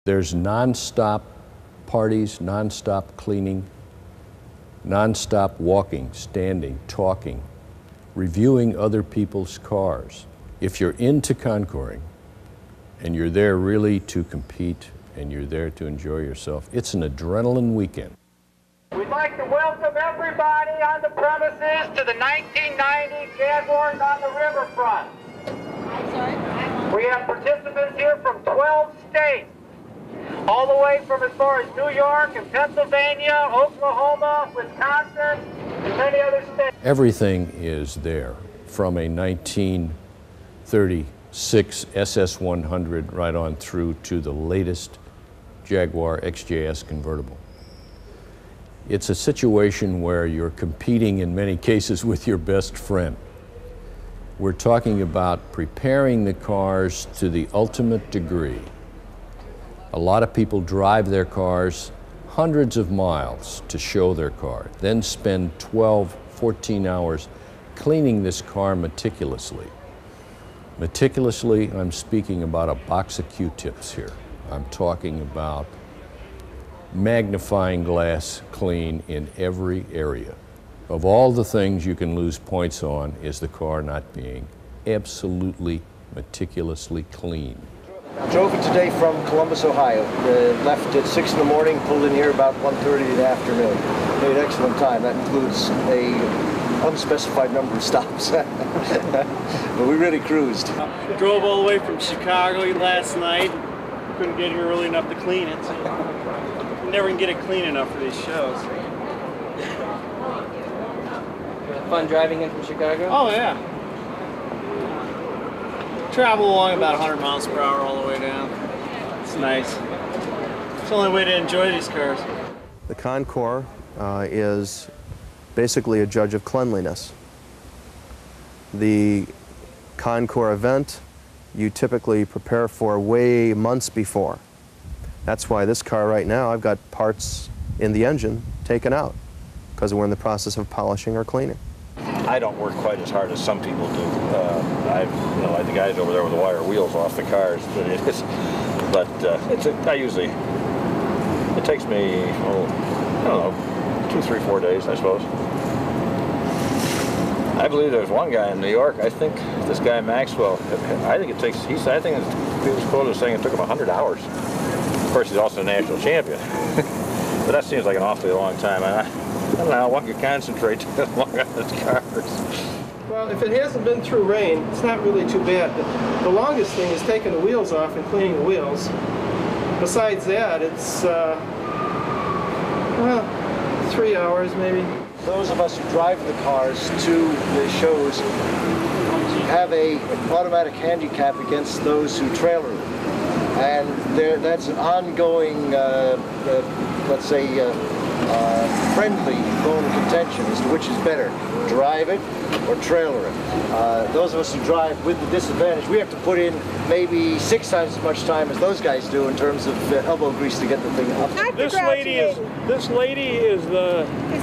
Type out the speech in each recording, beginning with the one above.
There's non-stop parties, non-stop cleaning, non-stop walking, standing, talking, reviewing other people's cars. If you're into Concouring and you're there really to compete and you're there to enjoy yourself, it's an adrenaline weekend. We'd like to welcome everybody on the premises to the 1990 Jaguars on the riverfront. We have participants here from 12 states, all the way from as far as New York and Pennsylvania, Oklahoma, Wisconsin, and many other states. Everything is there, from a 1936 SS100 right on through to the latest Jaguar XJS convertible. It's a situation where you're competing in many cases with your best friend. We're talking about preparing the cars to the ultimate degree. A lot of people drive their cars hundreds of miles to show their car, then spend 12, 14 hours cleaning this car meticulously. Meticulously, I'm speaking about a box of Q-tips here. I'm talking about magnifying glass clean in every area. Of all the things you can lose points on is the car not being absolutely meticulously clean. Drove it today from Columbus, Ohio. Left at 6 in the morning, pulled in here about 1:30 in the afternoon. Made excellent time. That includes a unspecified number of stops. But we really cruised. Drove all the way from Chicago last night. Couldn't get here early enough to clean it. So you never can get it clean enough for these shows. Fun driving in from Chicago? Oh yeah. Travel along about 100 miles per hour all the way down. It's nice. It's the only way to enjoy these cars. The Concour is basically a judge of cleanliness. The Concour event you typically prepare for way months before. That's why this car right now, I've got parts in the engine taken out because we're in the process of polishing or cleaning. I don't work quite as hard as some people do. Like the guys over there with the wire wheels off the cars. It takes me, I don't know, 2, 3, 4 days, I suppose. I believe there's one guy in New York, I think this guy Maxwell, I think he was quoted as saying it took him 100 hours. Of course, he's also a national champion. But that seems like an awfully long time. I don't know how one could concentrate that long on his cars. Well, if it hasn't been through rain, it's not really too bad. The longest thing is taking the wheels off and cleaning the wheels. Besides that, it's, 3 hours maybe. Those of us who drive the cars to the shows have an automatic handicap against those who trailer them. And that's an ongoing, let's say, friendly bone of contention as to which is better, drive it or trailer it. Those of us who drive with the disadvantage, we have to put in maybe 6 times as much time as those guys do in terms of elbow grease to get the thing up. This lady is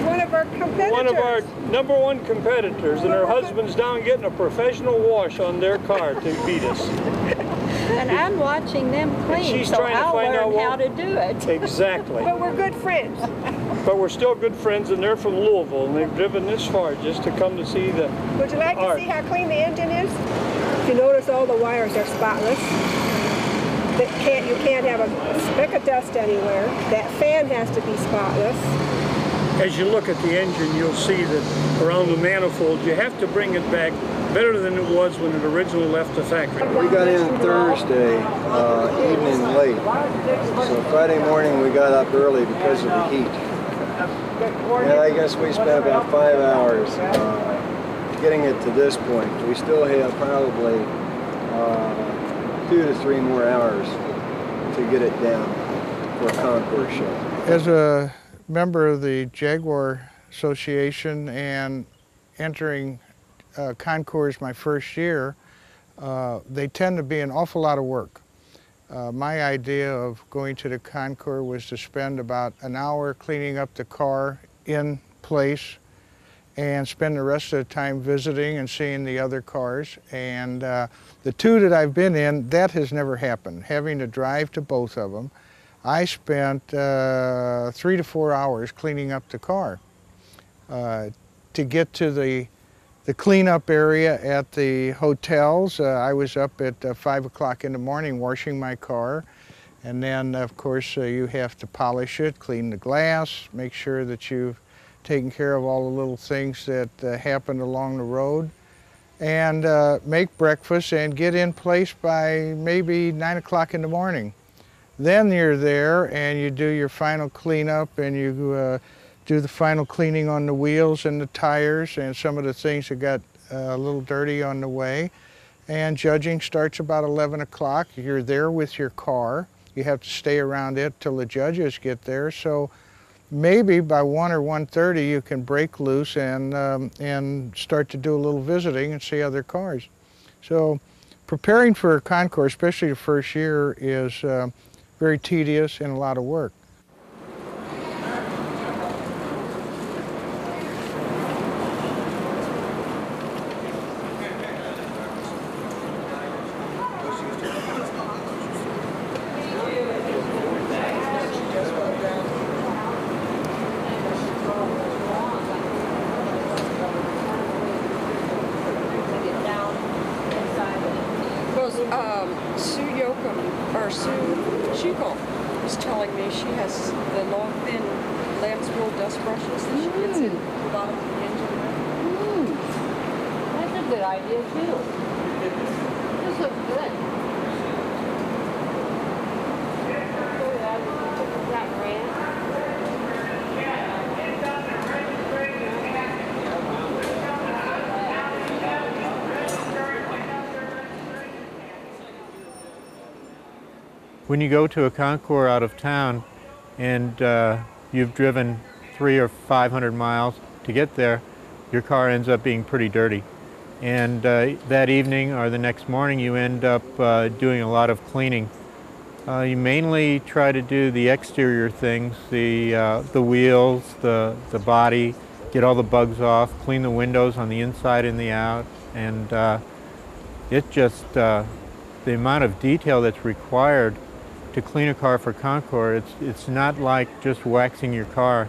one of our competitors. One of our #1 competitors, and her husband's down getting a professional wash on their car to beat us. And I'm watching them clean, so I'll learn how to do it. Exactly. But we're good friends. But we're still good friends, and they're from Louisville, and they've driven this far just to come to see the Would you like to see how clean the engine is? If you notice, all the wires are spotless. You can't have a speck of dust anywhere. That fan has to be spotless. As you look at the engine, you'll see that around the manifold, you have to bring it back better than it was when it originally left the factory. We got in Thursday evening late, so Friday morning we got up early because of the heat. And I guess we spent about 5 hours getting it to this point. We still have probably 2 to 3 more hours to get it down for a Concours show. As a member of the Jaguar Association and entering Concours my first year, they tend to be an awful lot of work. My idea of going to the Concours was to spend about an hour cleaning up the car in place and spend the rest of the time visiting and seeing the other cars. And the 2 that I've been in, that has never happened. Having to drive to both of them I spent 3 to 4 hours cleaning up the car. To get to the cleanup area at the hotels, I was up at 5 o'clock in the morning washing my car. And then, of course, you have to polish it, clean the glass, make sure that you've taken care of all the little things that happened along the road, and make breakfast and get in place by maybe 9 o'clock in the morning. Then you're there and you do your final cleanup, and you do the final cleaning on the wheels and the tires and some of the things that got a little dirty on the way. And judging starts about 11 o'clock. You're there with your car. You have to stay around it till the judges get there. So maybe by 1 or 1:30 you can break loose and start to do a little visiting and see other cars. So preparing for a Concours, especially the first year, is very tedious and a lot of work. Sue was telling me she has the long, thin lamb's wool dust brushes that she gets in the bottom of the engine. That's a good idea too. This looks good. That ran. When you go to a Concours out of town and you've driven 300 or 500 miles to get there, your car ends up being pretty dirty. And that evening or the next morning you end up doing a lot of cleaning. You mainly try to do the exterior things, the wheels, the body, get all the bugs off, clean the windows on the inside and the out, and it just, the amount of detail that's required to clean a car for Concours, it's not like just waxing your car.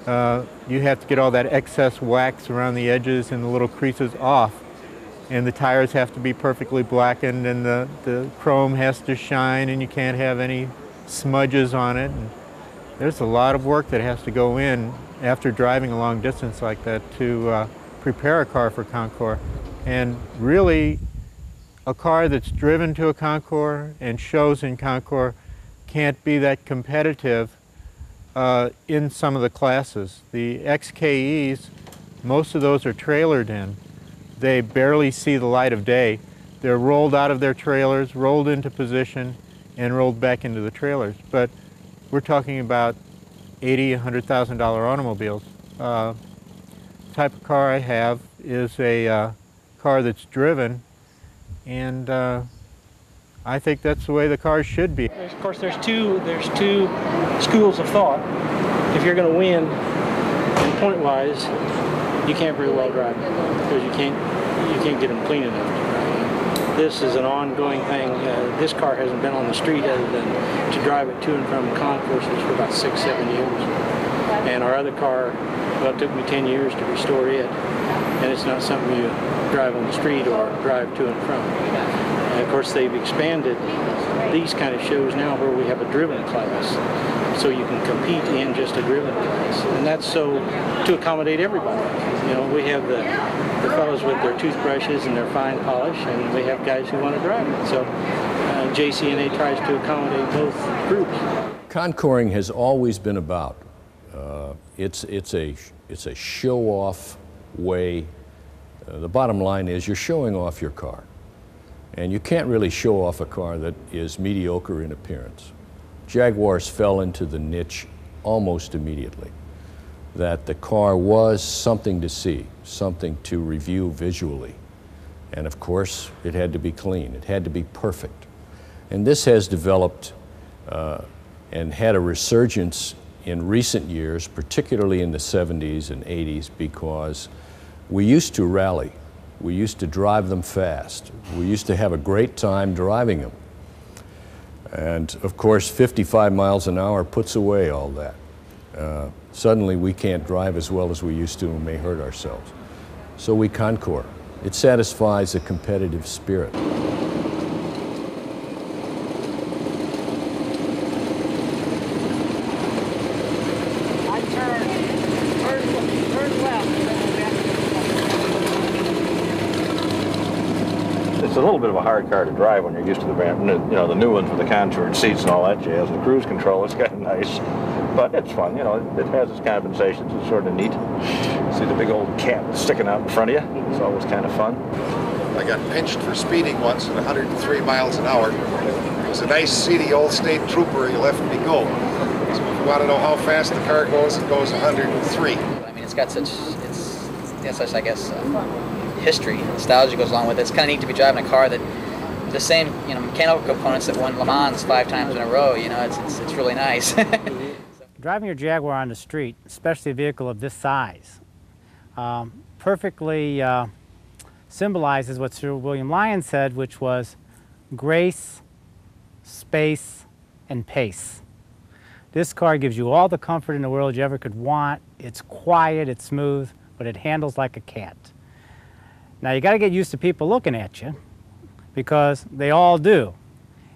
You have to get all that excess wax around the edges and the little creases off, and the tires have to be perfectly blackened, and the chrome has to shine, and you can't have any smudges on it. And there's a lot of work that has to go in after driving a long distance like that to prepare a car for Concours. And really, a car that's driven to a Concours and shows in Concours can't be that competitive in some of the classes. The XKEs, most of those are trailered in. They barely see the light of day. They're rolled out of their trailers, rolled into position, and rolled back into the trailers. But we're talking about $80,000, $100,000 automobiles. The type of car I have is a car that's driven, and I think that's the way the cars should be. Of course, there's two schools of thought. If you're going to win, point-wise, you can't very well drive because you can't get them clean enough. This is an ongoing thing. This car hasn't been on the street other than to drive it to and from concourses for about 6-7 years. And our other car, well, it took me 10 years to restore it, and it's not something you drive on the street or drive to and from. And of course, they've expanded these kind of shows now where we have a driven class, so you can compete in just a driven class, and that's so to accommodate everybody. You know, we have the fellows with their toothbrushes and their fine polish, and we have guys who want to drive it. So JCNA tries to accommodate both groups. Concouring has always been about. It's a show-off way. The bottom line is you're showing off your car. And you can't really show off a car that is mediocre in appearance. Jaguars fell into the niche almost immediately, that the car was something to see, something to review visually. And of course, it had to be clean, it had to be perfect. And this has developed and had a resurgence in recent years, particularly in the 70s and 80s, because we used to rally. We used to drive them fast. We used to have a great time driving them. And of course, 55 miles an hour puts away all that. Suddenly we can't drive as well as we used to and may hurt ourselves. So we Concour. It satisfies a competitive spirit. It's a little bit of a hard car to drive when you're used to the the new ones with the contoured seats and all that jazz. The cruise control is kind of nice, but it's fun. You know, it has its compensations. It's sort of neat. See the big old cat sticking out in front of you. It's always kind of fun. I got pinched for speeding once at 103 miles an hour. It was a nice, seedy old state trooper. He let me go. So if you want to know how fast the car goes, it goes 103. I mean, it's got such, I guess, history, nostalgia goes along with it. It's kind of neat to be driving a car that the same, mechanical components that won Le Mans 5 times in a row. You know, it's really nice. Driving your Jaguar on the street, especially a vehicle of this size, perfectly symbolizes what Sir William Lyon said, which was grace, space, and pace. This car gives you all the comfort in the world you ever could want. It's quiet, it's smooth, but it handles like a cat. Now you got to get used to people looking at you, because they all do.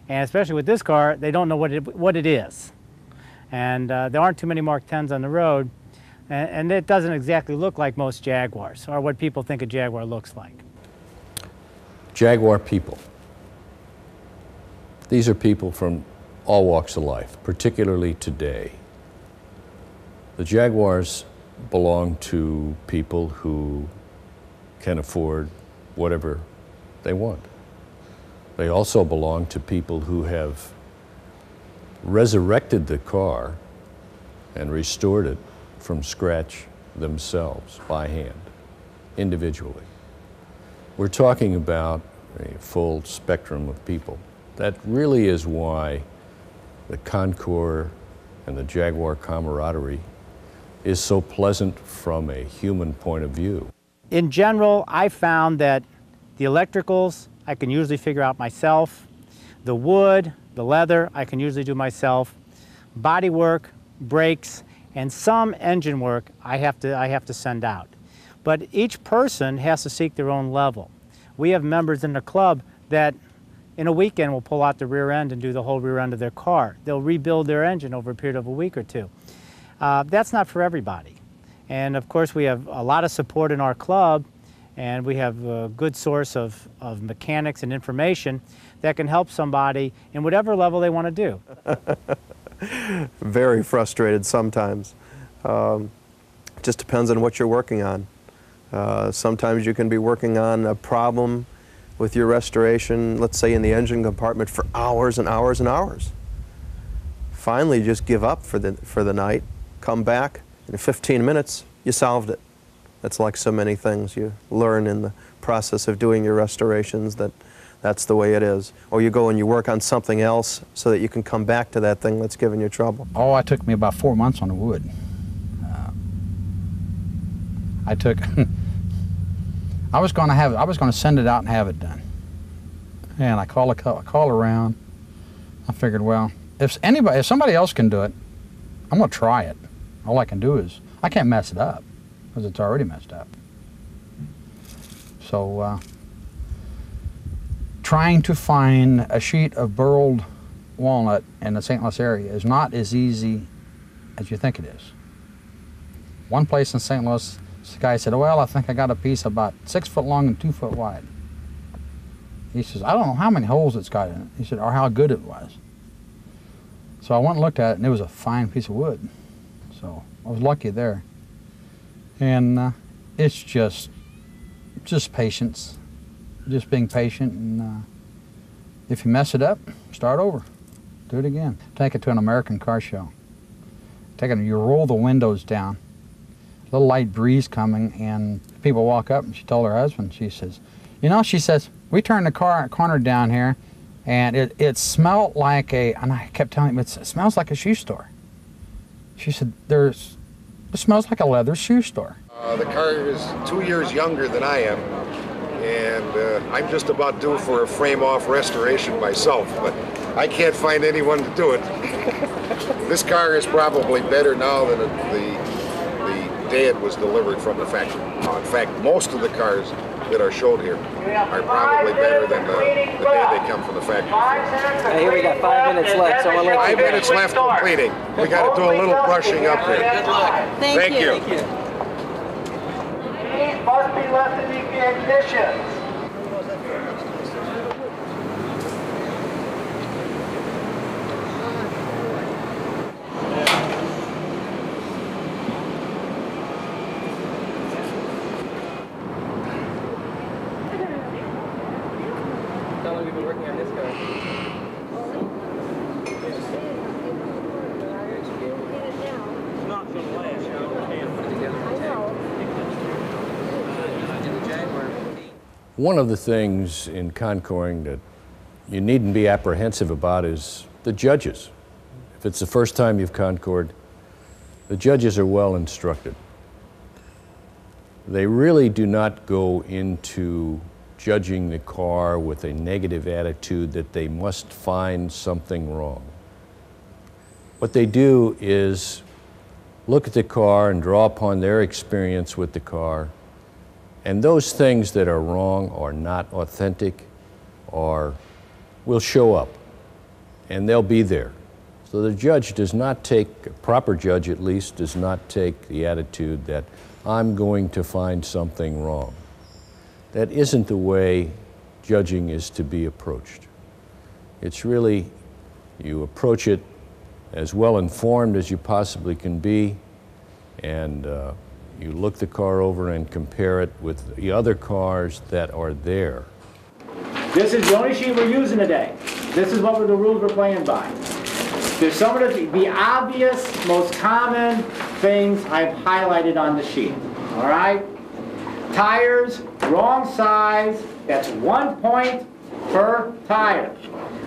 And especially with this car, they don't know what it is. And there aren't too many Mark 10s on the road, and it doesn't exactly look like most Jaguars, or what people think a Jaguar looks like. Jaguar people. These are people from all walks of life, particularly today. The Jaguars belong to people who can afford whatever they want. They also belong to people who have resurrected the car and restored it from scratch themselves by hand, individually. We're talking about a full spectrum of people. That really is why the Concour and the Jaguar camaraderie is so pleasant from a human point of view. In general, I found that the electricals I can usually figure out myself. The wood, the leather, I can usually do myself. Body work, brakes, and some engine work I have to send out. But each person has to seek their own level. We have members in the club that in a weekend will pull out the rear end and do the whole rear end of their car. They'll rebuild their engine over a period of a week or two. That's not for everybody. And of course we have a lot of support in our club, and we have a good source of mechanics and information that can help somebody in whatever level they want to do. Very frustrated sometimes. Just depends on what you're working on. Sometimes you can be working on a problem with your restoration, let's say in the engine compartment, for hours and hours and hours. Finally, just give up for the night, come back, in 15 minutes, you solved it. That's like so many things you learn in the process of doing your restorations, that's the way it is. Or you go and you work on something else so that you can come back to that thing that's giving you trouble. Oh, it took me about 4 months on the wood. I was going to send it out and have it done. And I called around. I figured, well, if somebody else can do it, I'm going to try it. All I can do is, I can't mess it up, because it's already messed up. So, trying to find a sheet of burled walnut in the St. Louis area is not as easy as you think it is. One place in St. Louis, this guy said, well, I think I got a piece about 6 foot long and 2 foot wide. He says, I don't know how many holes it's got in it. He said, or how good it was. So I went and looked at it, and it was a fine piece of wood. So I was lucky there. And it's just patience, just being patient. And if you mess it up, start over, do it again. Take it to an American car show. Take it, you roll the windows down. A little light breeze coming, and people walk up, and she told her husband, she says, you know, she says, we turned the corner down here, and it smelled like and I kept telling him, it smells like a shoe store. She said, it smells like a leather shoe store. The car is 2 years younger than I am, and I'm just about due for a frame-off restoration myself, but I can't find anyone to do it. This car is probably better now than the day it was delivered from the factory. In fact, most of the cars that are shown here are probably better than the day they come from the factory. Hey, here we got 5 minutes left, so I'll let you 5 minutes left for cleaning. We got to do a little brushing up here. Good luck. Thank you. These must be left in the ignitions. How long have you been working on this car? Not going to last, you One of the things in Concouring that you needn't be apprehensive about is the judges. If it's the first time you've Concoured, the judges are well instructed. They really do not go into judging the car with a negative attitude that they must find something wrong. What they do is look at the car and draw upon their experience with the car, and those things that are wrong or not authentic or will show up, and they'll be there. So the judge does not take, a proper judge at least, does not take the attitude that I'm going to find something wrong. That isn't the way judging is to be approached. It's really, you approach it as well informed as you possibly can be, and you look the car over and compare it with the other cars that are there. This is the only sheet we're using today. This is what the rules we're playing by. There's some of the obvious, most common things I've highlighted on the sheet. All right? Tires, wrong size, that's 1 point per tire.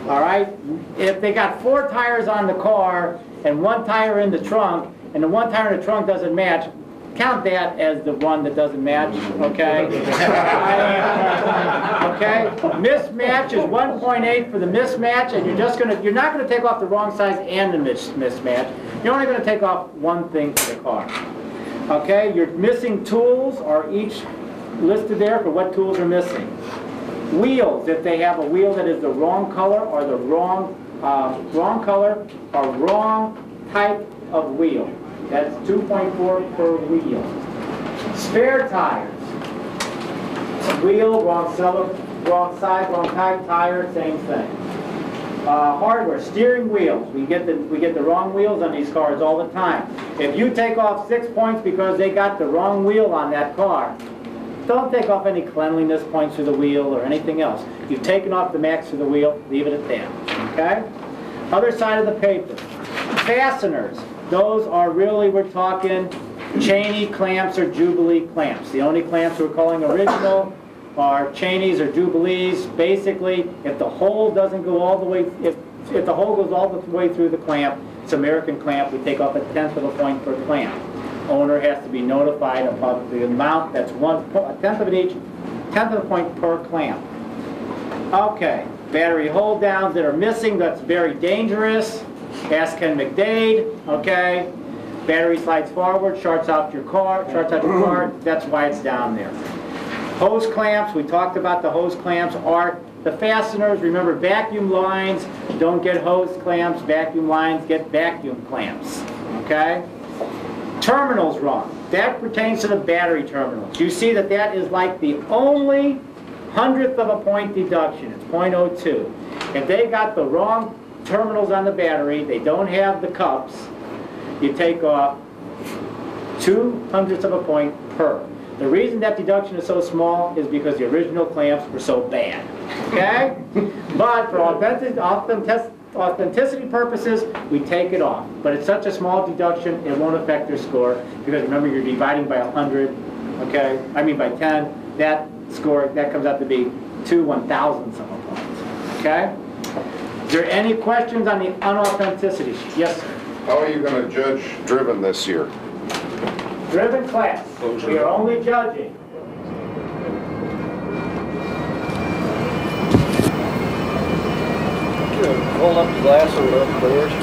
All right? If they got 4 tires on the car and 1 tire in the trunk, and the 1 tire in the trunk doesn't match, count that as the one that doesn't match, okay? Okay? Mismatch is 1.8 for the mismatch, and you're not gonna take off the wrong size and the mismatch. You're only gonna take off one thing for the car. Okay? Your missing tools are each listed there for what tools are missing. Wheels, if they have a wheel that is the wrong color or the wrong color or wrong type of wheel. That's 2.4 per wheel. Spare tires. Wheel, wrong color, wrong size, wrong type, tire, same thing. Hardware, steering wheels. We get the wrong wheels on these cars all the time. If you take off 6 points because they got the wrong wheel on that car, don't take off any cleanliness points for the wheel or anything else. You've taken off the max for the wheel, leave it at that. Okay? Other side of the paper. Fasteners. Those are really, we're talking Cheney clamps or Jubilee clamps. The only clamps we're calling original are Cheneys or Jubilees. Basically, if the hole doesn't go all the way, if the hole goes all the way through the clamp, it's American clamp. We take off 1/10 of a point per clamp. Owner has to be notified about the amount. That's a tenth of a point per clamp. Okay, battery hold downs that are missing. That's very dangerous. Ask Ken McDade. Okay, battery slides forward, shorts out your car. That's why it's down there. Hose clamps. We talked about the hose clamps are the fasteners. Remember, vacuum lines don't get hose clamps. Vacuum lines get vacuum clamps. Okay. Terminals wrong. That pertains to the battery terminals. You see that that is like the only 100th of a point deduction. It's 0.02. If they got the wrong terminals on the battery, they don't have the cups, you take off 2/100ths of a point per. The reason that deduction is so small is because the original clamps were so bad. Okay? But for authenticity purposes, we take it off. But it's such a small deduction, it won't affect your score, because remember, you're dividing by 100, okay? I mean by 10, that score, that comes out to be 2/1000ths of a point, okay? Is there any questions on the unauthenticity sheet? Yes, sir. How are you going to judge driven this year? Driven class, we are only judging. Good. hold up the glass or whatever, doors?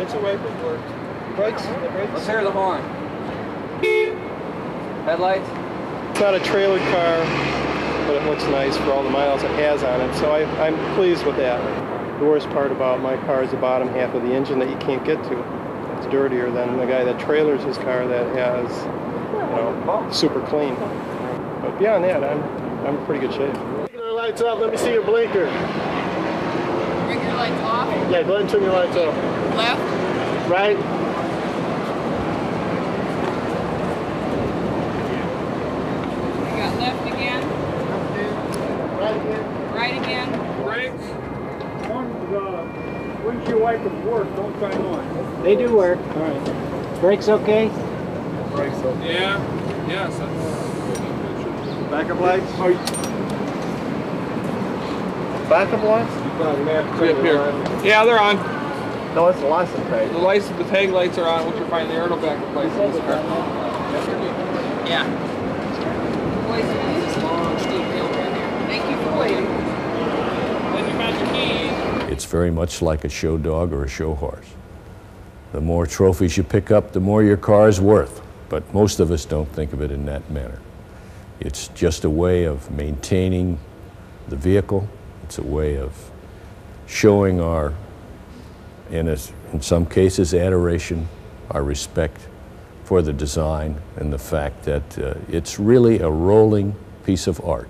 It's a wipers work. Brakes? Let's hear the horn. Headlights? It's not a trailer car, but it looks nice for all the miles it has on it, so I'm pleased with that. The worst part about my car is the bottom half of the engine that you can't get to. It's dirtier than the guy that trailers his car that has, super clean. But beyond that, I'm in pretty good shape. Turn your lights up. Let me see your blinker. Bring your lights off. Yeah, go ahead and turn your lights off. Left. Right. You got left again. Right again. Right again. Brakes. Windshield wipers work, don't try on. They do work. All right. Brakes okay? Brakes okay. Yeah. Yes. Backup lights? Backup lights? Yeah, they're on. No, it's the license plate. The tag lights are on, which you're finding the aero backup lights in this car. Yeah. Boys, this is long, steep hill right here. Thank you for waiting. Then you got your keys. It's very much like a show dog or a show horse. The more trophies you pick up, the more your car is worth. But most of us don't think of it in that manner. It's just a way of maintaining the vehicle. It's a way of showing our, in some cases, adoration, our respect for the design and the fact that it's really a rolling piece of art.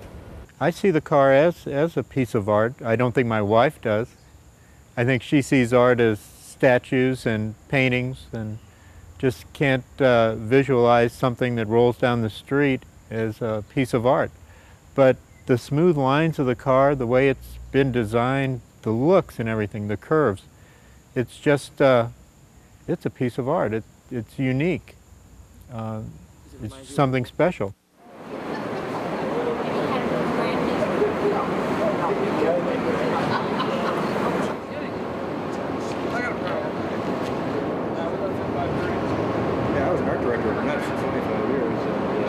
I see the car as a piece of art. I don't think my wife does. I think she sees art as statues and paintings and just can't visualize something that rolls down the street as a piece of art. But the smooth lines of the car, the way it's been designed, the looks and everything, the curves, it's just, it's a piece of art. It's unique. It's something special.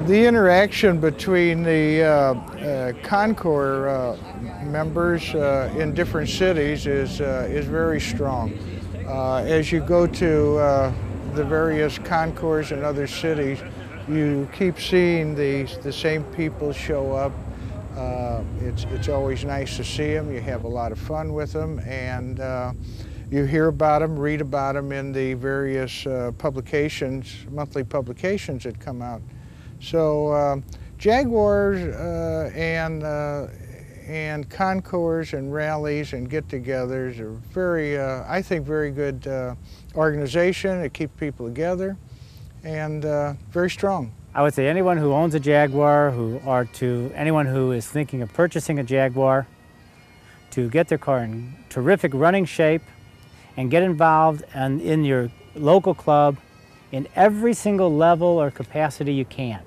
The interaction between the Concour members in different cities is very strong. As you go to the various Concours in other cities, you keep seeing the same people show up. It's always nice to see them. You have a lot of fun with them, and you hear about them, read about them in the various publications, monthly publications that come out. So Jaguars and concours and rallies and get-togethers are very, I think, very good organization. It keeps people together and very strong. I would say anyone who owns a Jaguar, anyone who is thinking of purchasing a Jaguar, to get their car in terrific running shape and get involved in your local club in every single level or capacity you can.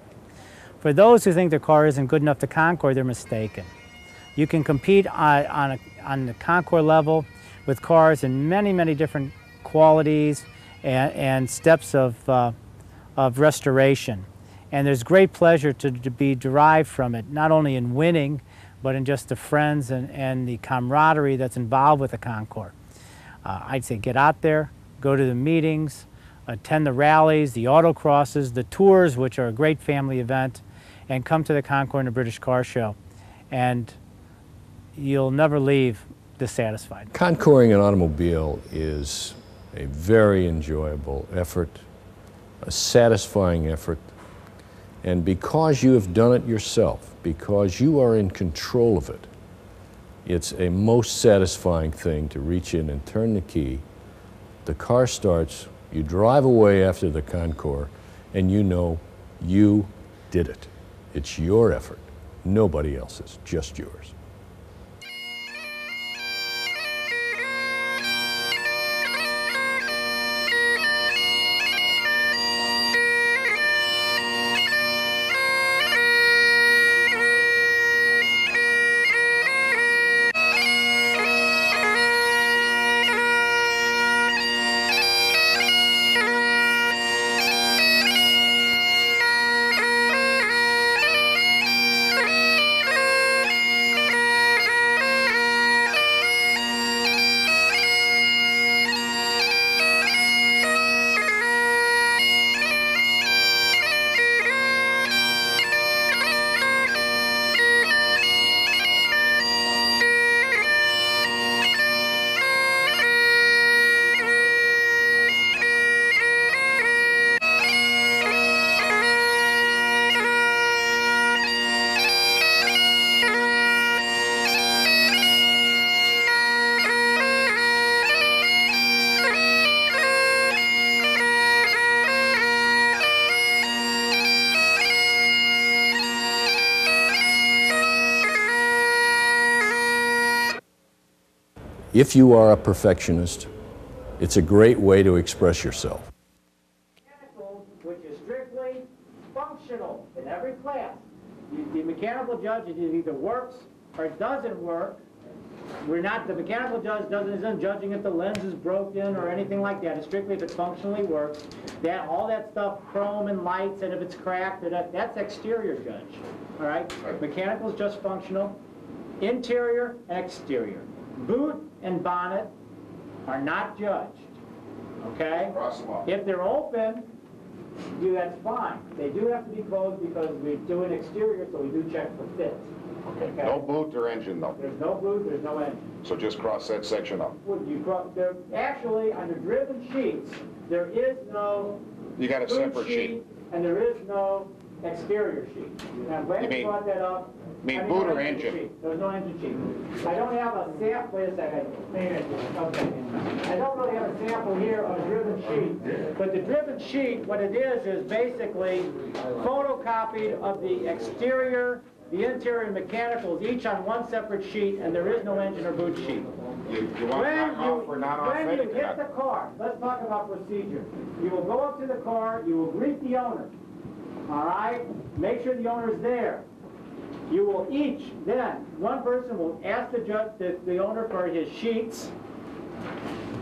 For those who think their car isn't good enough to Concour, they're mistaken. You can compete on the Concour level with cars in many, many different qualities and steps of restoration. And there's great pleasure to be derived from it, not only in winning, but in just the friends and the camaraderie that's involved with the Concour. I'd say get out there, go to the meetings, attend the rallies, the autocrosses, the tours, which are a great family event, and come to the Concour and the British Car Show. And you'll never leave dissatisfied. Contouring an automobile is a very enjoyable effort, a satisfying effort, and because you have done it yourself, because you are in control of it, it's a most satisfying thing to reach in and turn the key. The car starts, you drive away after the Concour, and you know you did it. It's your effort, nobody else's, just yours. If you are a perfectionist, it's a great way to express yourself. Which is strictly functional in every class. The mechanical judge, it either works or it doesn't work. The mechanical judge isn't judging if the lens is broken or anything like that. It's strictly if it functionally works. All that stuff, chrome and lights, and if it's cracked, that's exterior judge. All right? Mechanical is just functional. Interior and exterior. Boot and bonnet are not judged. Okay? If they're open, that's fine. They do have to be closed because we do an exterior, so we do check for fit. Okay. No boot or engine, though? There's no boot, there's no engine. So just cross that section up? Actually, on the driven sheets, there is no You got a separate sheet. And there is no exterior sheet. And I'm glad you brought that up. You mean boot or engine? There's no engine sheet. I don't have a sample. Wait a second. Okay. I don't really have a sample here of a driven sheet. But the driven sheet, what it is basically photocopied of the exterior, the interior mechanicals, each on one separate sheet, and there is no engine or boot sheet. You want knock-off or not off? When you hit the car, let's talk about procedure. You will go up to the car, you will greet the owner. All right? Make sure the owner is there. You will one person will ask the owner for his sheets,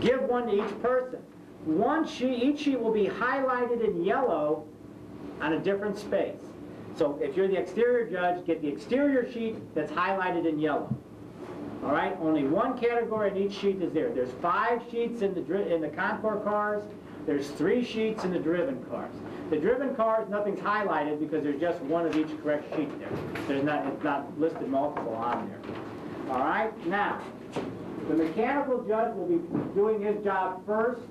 give one to each person. Each sheet will be highlighted in yellow on a different space. So if you're the exterior judge, get the exterior sheet that's highlighted in yellow. All right? Only one category in each sheet is there. There's 5 sheets in the Concour cars. There's 3 sheets in the driven cars. The driven cars, nothing's highlighted because there's just one of each correct sheet there. It's not listed multiple on there. All right? Now, the mechanical judge will be doing his job first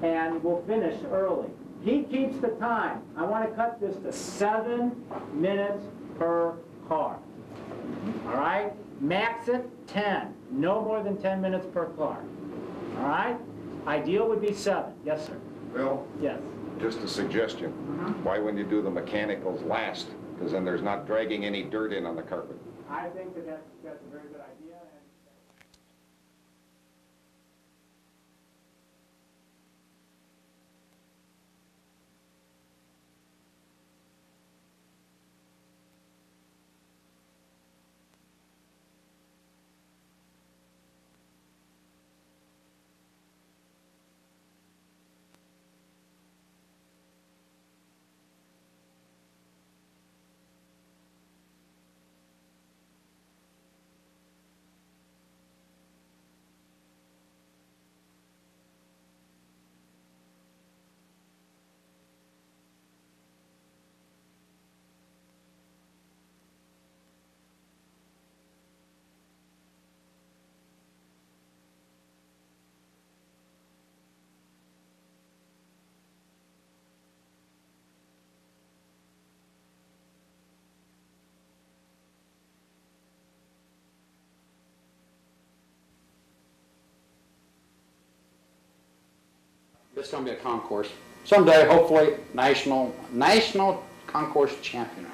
and will finish early. He keeps the time. I want to cut this to 7 minutes per car. All right? Max it 10. No more than 10 minutes per car. All right? Ideal would be 7. Yes, sir. Bill? Yes. Just a suggestion. Why when you do the mechanicals last? Because then there's not dragging any dirt in on the carpet. I think that's a very good idea. This is going to be a concourse. Someday, hopefully, national concourse champion.